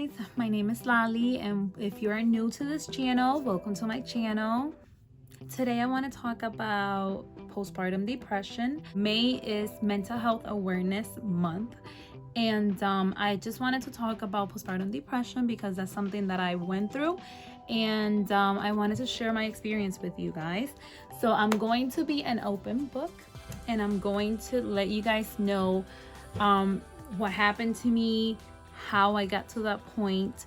guys, my name is Lali, and if you are new to this channel, welcome to my channel. Today I want to talk about postpartum depression. May is Mental Health Awareness Month, and I just wanted to talk about postpartum depression because that's something that I went through, and I wanted to share my experience with you guys. So I'm going to be an open book, and I'm going to let you guys know what happened to me, how I got to that point,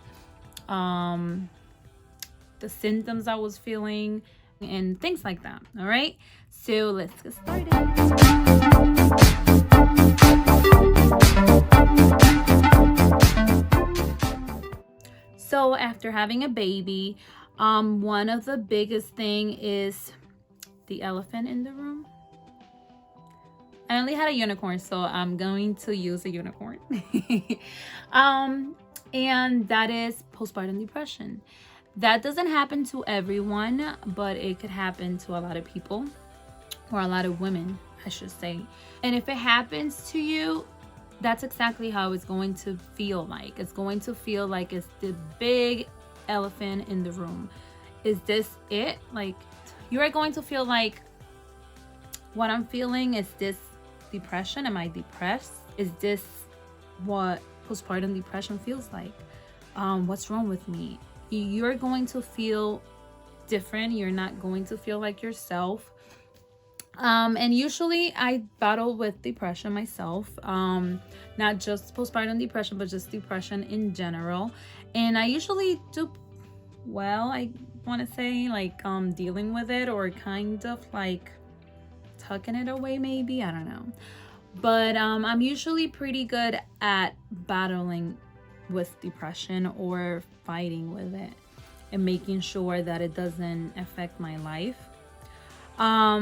the symptoms I was feeling, and things like that. All right, so let's get started. So after having a baby, one of the biggest thing is the elephant in the room. I only had a unicorn, so I'm going to use a unicorn. And that is postpartum depression. That doesn't happen to everyone, but it could happen to a lot of people, or a lot of women, I should say. And if it happens to you, that's exactly how it's going to feel like. It's going to feel like it's the big elephant in the room. Is this it? Like, you are going to feel like, what I'm feeling is this depression? Am I depressed? Is this what postpartum depression feels like? What's wrong with me? You're going to feel different. You're not going to feel like yourself. And usually I battle with depression myself, not just postpartum depression, but just depression in general. And I usually do well, I want to say, like dealing with it, or kind of like tucking it away, maybe, I don't know. But I'm usually pretty good at battling with depression, or fighting with it, and making sure that it doesn't affect my life. I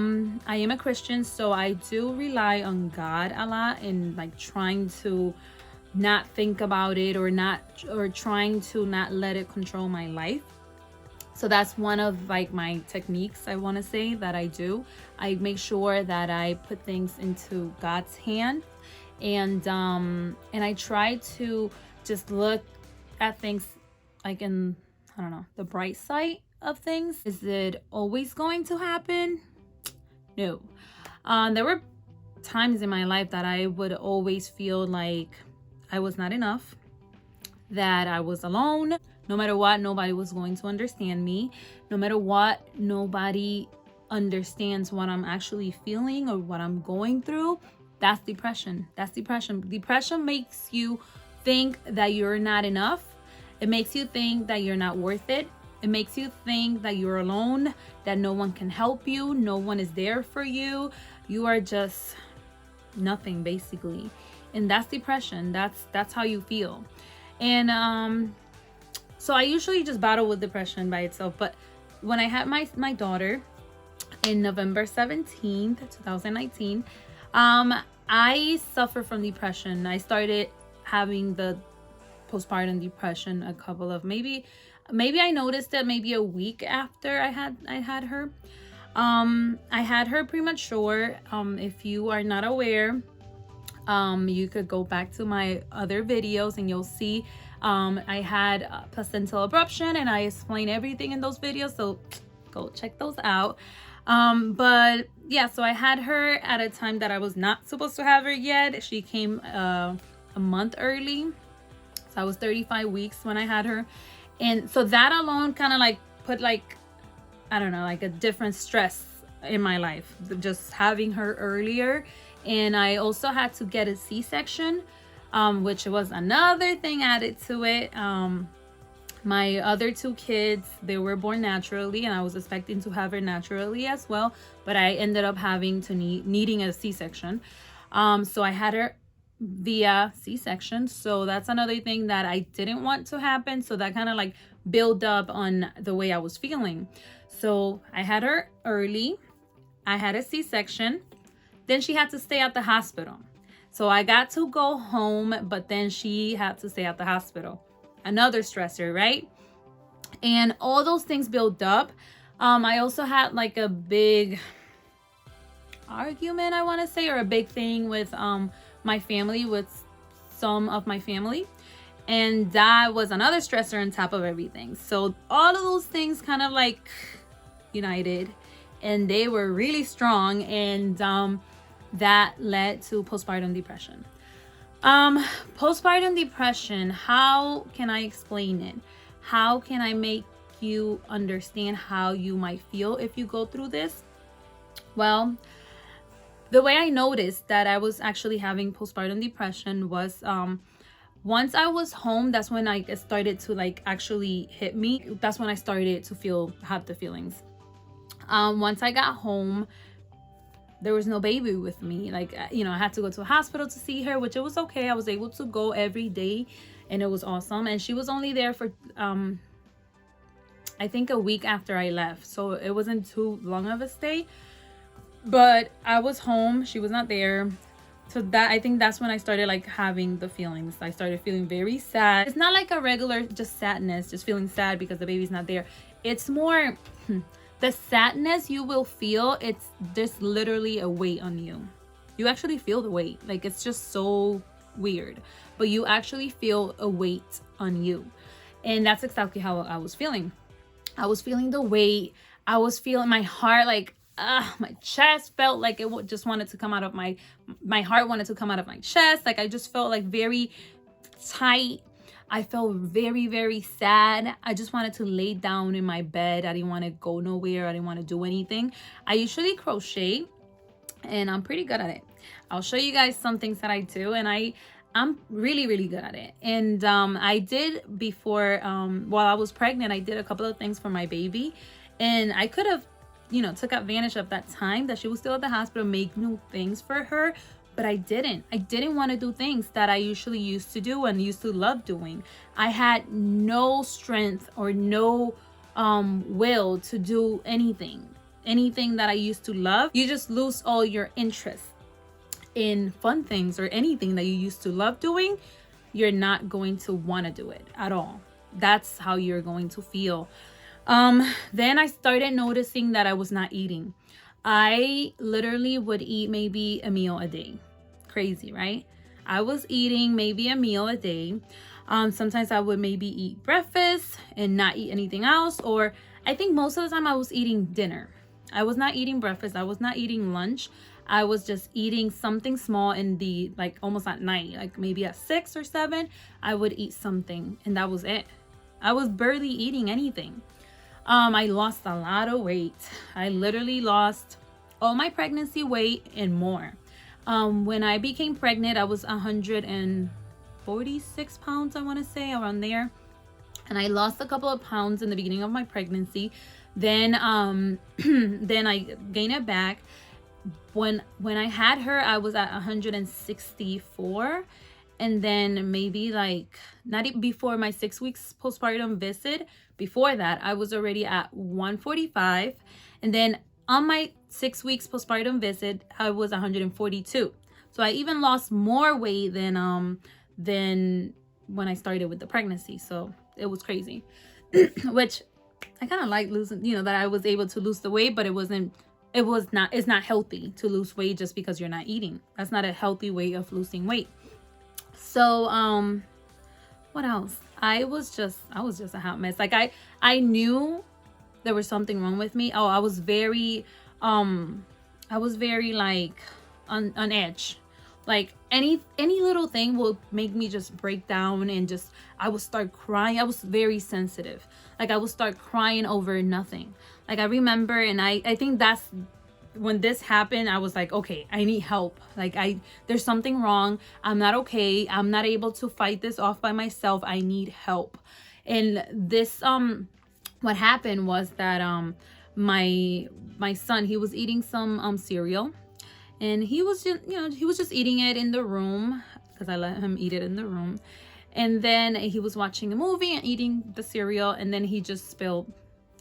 am a Christian, so I do rely on God a lot, in like trying to not think about it, or trying to not let it control my life. So that's one of like my techniques, I want to say, that I do. I make sure that I put things into God's hand, and I try to just look at things like in, I don't know, the bright side of things. Is it always going to happen? No. There were times in my life that I would always feel like I was not enough, that I was alone. No matter what, nobody was going to understand me. No matter what, nobody understands what I'm actually feeling or what I'm going through. That's depression. That's depression. Depression makes you think that you're not enough. It makes you think that you're not worth it. It makes you think that you're alone, that no one can help you, no one is there for you. You are just nothing, basically. And that's depression. That's how you feel. And so I usually just battle with depression by itself. But when I had my daughter in November 17th, 2019, I suffer from depression. I started having the postpartum depression a couple of, maybe I noticed it maybe a week after I had her. I had her premature. If you are not aware, you could go back to my other videos and you'll see I had placental abruption, and I explain everything in those videos, so go check those out. But yeah, so I had her at a time that I was not supposed to have her yet. She came a month early, so I was 35 weeks when I had her. And so that alone kind of like put, like, I don't know, like a different stress in my life, just having her earlier. And I also had to get a C-section, which was another thing added to it. My other two kids, they were born naturally, and I was expecting to have her naturally as well, but I ended up having to needing a C-section. So I had her via C-section. So that's another thing that I didn't want to happen. So that kind of like built up on the way I was feeling. So I had her early. I had a C-section. Then she had to stay at the hospital. So I got to go home, but then she had to stay at the hospital. Another stressor, right? And all those things built up. I also had like a big argument, I want to say, or a big thing with my family, with some of my family. And that was another stressor on top of everything. So all of those things kind of like united, and they were really strong, and that led to postpartum depression. Postpartum depression, how can I explain it? How can I make you understand how you might feel if you go through this? Well, the way I noticed that I was actually having postpartum depression was once I was home, that's when it started to like actually hit me. That's when I started to have the feelings. Once I got home, there was no baby with me. Like, you know, I had to go to a hospital to see her, which it was okay. I was able to go every day, and it was awesome. And she was only there for, I think, a week after I left. So it wasn't too long of a stay. But I was home. She was not there. So I think that's when I started like having the feelings. I started feeling very sad. It's not like a regular just sadness, just feeling sad because the baby's not there. It's more... the sadness you will feel, it's just literally a weight on you. You actually feel the weight. Like, it's just so weird. But you actually feel a weight on you. And that's exactly how I was feeling. I was feeling the weight. I was feeling my heart, like, my chest felt like it just wanted to come out of my heart wanted to come out of my chest. Like, I just felt like very tight. I felt very, very sad. I just wanted to lay down in my bed. I didn't want to go nowhere. I didn't want to do anything. I usually crochet, and I'm pretty good at it. I'll show you guys some things that I do, and I'm really, really good at it. And I did before, while I was pregnant, I did a couple of things for my baby, and I could have, you know, took advantage of that time that she was still at the hospital, make new things for her. But I didn't want to do things that I usually used to do and used to love doing. I had no strength or no will to do anything that I used to love. You just lose all your interest in fun things or anything that you used to love doing. You're not going to want to do it at all. That's how you're going to feel. Then I started noticing that I was not eating. I literally would eat maybe a meal a day. Crazy, right? I was eating maybe a meal a day. Sometimes I would maybe eat breakfast and not eat anything else. Or I think most of the time I was eating dinner. I was not eating breakfast. I was not eating lunch. I was just eating something small in the, like, almost at night. Like maybe at 6 or 7, I would eat something, and that was it. I was barely eating anything. I lost a lot of weight. I literally lost all my pregnancy weight and more. When I became pregnant, I was 146 pounds, I want to say, around there. And I lost a couple of pounds in the beginning of my pregnancy. Then then I gained it back. When I had her, I was at 164. And then maybe like before my 6 weeks postpartum visit, before that, I was already at 145. And then on my 6 weeks postpartum visit, I was 142. So I even lost more weight than when I started with the pregnancy. So it was crazy, which I kind of like losing, you know, that I was able to lose the weight, but it's not healthy to lose weight just because you're not eating. That's not a healthy way of losing weight. So, what else? I was just a hot mess. Like I knew there was something wrong with me. Oh, I was very like on edge. Like any little thing will make me just break down, and just, I would start crying. I was very sensitive. Like I would start crying over nothing. Like I remember, and I think that's when this happened. I was like, okay, I need help. Like there's something wrong. I'm not okay. I'm not able to fight this off by myself. I need help. And this what happened was that my son, he was eating some cereal, and he was just eating it in the room because I let him eat it in the room. And then he was watching a movie and eating the cereal, and then he just spilled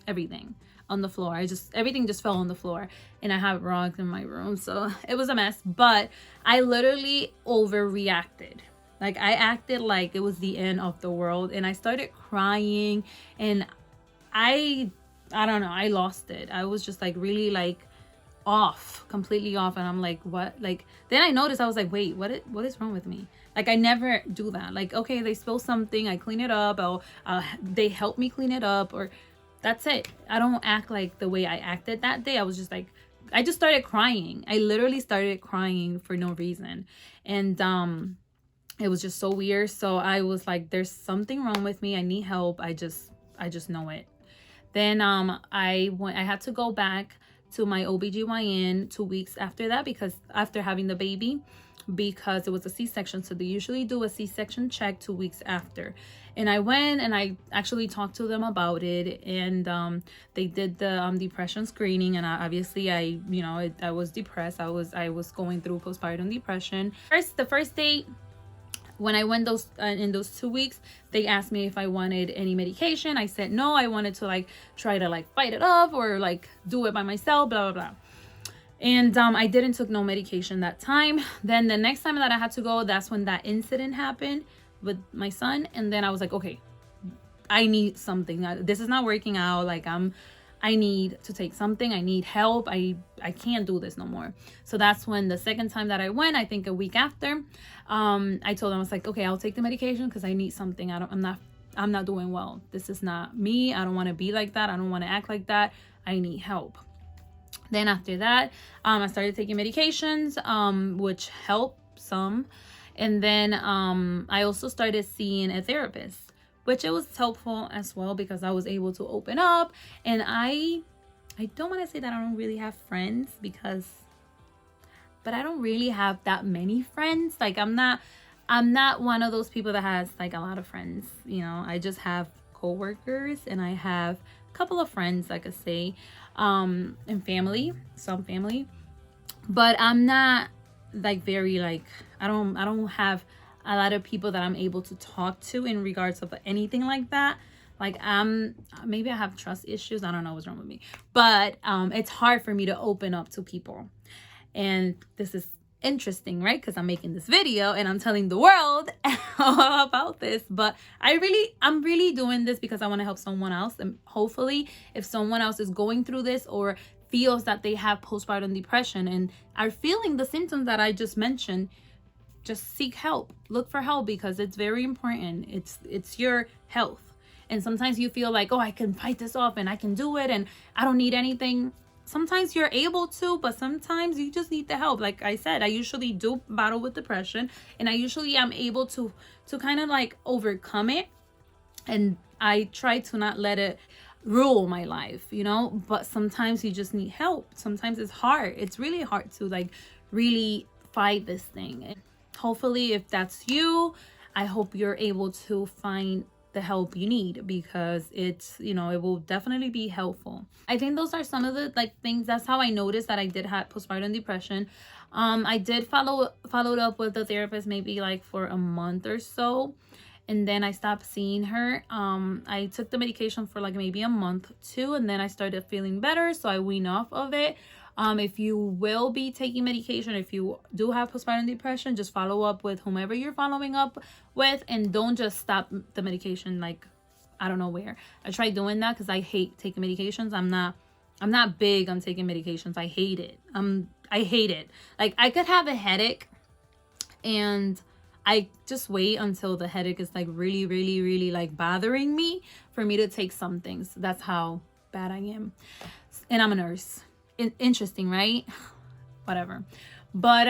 everything on the floor. Everything just fell on the floor, and I have rugs in my room, so it was a mess. But I literally overreacted. Like I acted like it was the end of the world, and I started crying, and I don't know, I lost it. I was just like really like completely off, and I'm like, what? Like then I noticed, I was like, wait, what is wrong with me? Like, I never do that. Like, okay, they spill something, I clean it up, or they help me clean it up, or that's it. I don't act like the way I acted that day. I was just like, I just started crying. I literally started crying for no reason. And it was just so weird. So I was like, there's something wrong with me. I need help. I just know it. Then I had to go back to my OBGYN 2 weeks after that, because after having the baby, because it was a C-section. So they usually do a C-section check 2 weeks after. And I went and I actually talked to them about it, and they did the depression screening. And obviously I was depressed. I was going through postpartum depression. The first date, when I went in those 2 weeks, they asked me if I wanted any medication. I said no. I wanted to like try to like fight it off or like do it by myself, blah blah blah. And I didn't took no medication that time. Then the next time that I had to go, that's when that incident happened with my son. And then I was like, okay, I need something. This is not working out. Like, I need to take something. I need help. I can't do this no more. So that's when the second time that I went, I think a week after, I told them, I was like, okay, I'll take the medication because I need something. I'm not doing well. This is not me. I don't want to be like that. I don't want to act like that. I need help. Then after that, I started taking medications, which helped some. And then I also started seeing a therapist, which it was helpful as well, because I was able to open up. And I don't want to say that I don't really have friends, but I don't really have that many friends. Like, I'm not one of those people that has like a lot of friends. I just have coworkers, and I have a couple of friends, like I say, and some family, but I'm not like very like, I don't have a lot of people that I'm able to talk to in regards of anything like that. Like, maybe I have trust issues. I don't know what's wrong with me, but it's hard for me to open up to people. And this is interesting, right? Because I'm making this video and I'm telling the world all about this, but I'm really doing this because I want to help someone else. And hopefully, if someone else is going through this or feels that they have postpartum depression and are feeling the symptoms that I just mentioned, just seek help. Look for help, because it's very important. It's your health. And sometimes you feel like, oh, I can fight this off and I can do it and I don't need anything. Sometimes you're able to, but sometimes you just need the help. Like I said, I usually do battle with depression, and I usually am able to kind of like overcome it. And I try to not let it rule my life, but sometimes you just need help. Sometimes it's hard. It's really hard to like really fight this thing. And hopefully, if that's you, I hope you're able to find the help you need, because it's, it will definitely be helpful. I think those are some of the like things. That's how I noticed that I did have postpartum depression. I did followed up with the therapist maybe like for a month or so, and then I stopped seeing her. I took the medication for like maybe a month too, and then I started feeling better, so I weaned off of it. If you will be taking medication, if you do have postpartum depression, just follow up with whomever you're following up with, and don't just stop the medication like I don't know where. I tried doing that because I hate taking medications. I'm not big on taking medications. I hate it. I hate it. Like, I could have a headache and I just wait until the headache is like really, really, really like bothering me for me to take something. So that's how bad I am. And I'm a nurse. Interesting, right? Whatever. But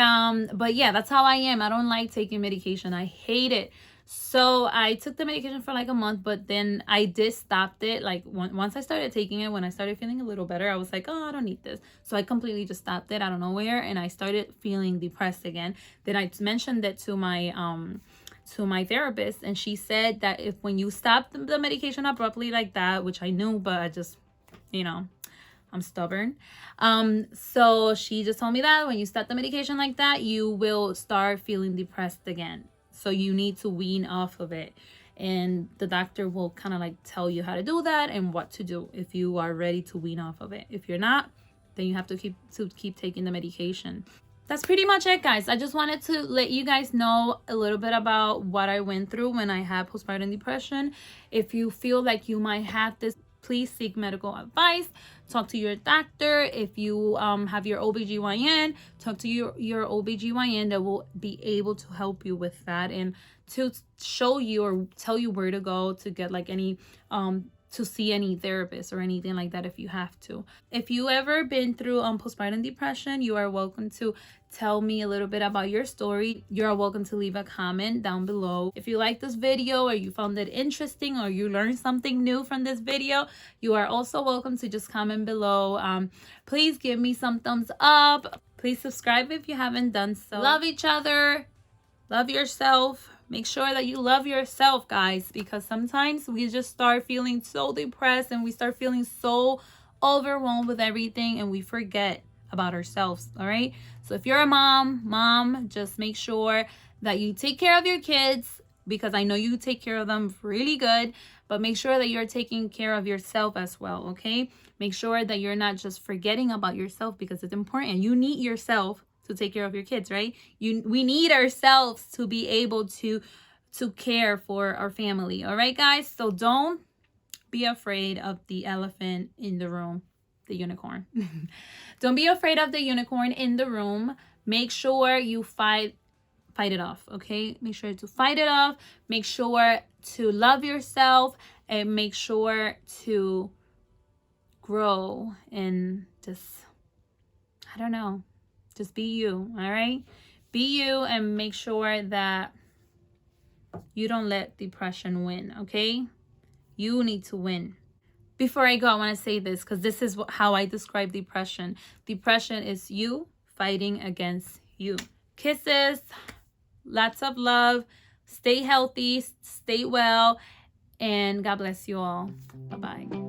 yeah, that's how I am. I don't like taking medication. I hate it. So I took the medication for like a month, but then I did stop it. Like once I started taking it, when I started feeling a little better, I was like, oh, I don't need this. So I completely just stopped it. I don't know where. And I started feeling depressed again. Then I mentioned it to my therapist, and she said that if when you stop the medication abruptly like that, which I knew, but I just, I'm stubborn. So she just told me that when you start the medication like that, you will start feeling depressed again. So you need to wean off of it. And the doctor will kind of like tell you how to do that and what to do if you are ready to wean off of it. If you're not, then you have to keep taking the medication. That's pretty much it, guys. I just wanted to let you guys know a little bit about what I went through when I had postpartum depression. If you feel like you might have this please seek medical advice. Talk to your doctor. If you have your OBGYN, talk to your OBGYN that will be able to help you with that and to show you or tell you where to go to get like any to see any therapist or anything like that if you have to. If you ever been through postpartum depression, you are welcome to tell me a little bit about your story. You are welcome to leave a comment down below. If you like this video or you found it interesting or you learned something new from this video, you are also welcome to just comment below. Please give me some thumbs up. Please subscribe if you haven't done so. Love each other. Love yourself. Make sure that you love yourself, guys, because sometimes we just start feeling so depressed and we start feeling so overwhelmed with everything and we forget about ourselves. All right. So if you're a mom, just make sure that you take care of your kids, because I know you take care of them really good, but make sure that you're taking care of yourself as well. Okay. Make sure that you're not just forgetting about yourself, because it's important. You need yourself to take care of your kids, right? We need ourselves to be able to care for our family. All right, guys. So don't be afraid of the elephant in the room, the unicorn. Don't be afraid of the unicorn in the room. Make sure you fight it off. Okay, make sure to fight it off. Make sure to love yourself and make sure to grow and just, I don't know, just be you. All right, be you and make sure that you don't let depression win. Okay, you need to win. Before I go, I want to say this, because this is how I describe depression. Depression is you fighting against you. Kisses, lots of love, stay healthy, stay well, and God bless you all. Bye-bye.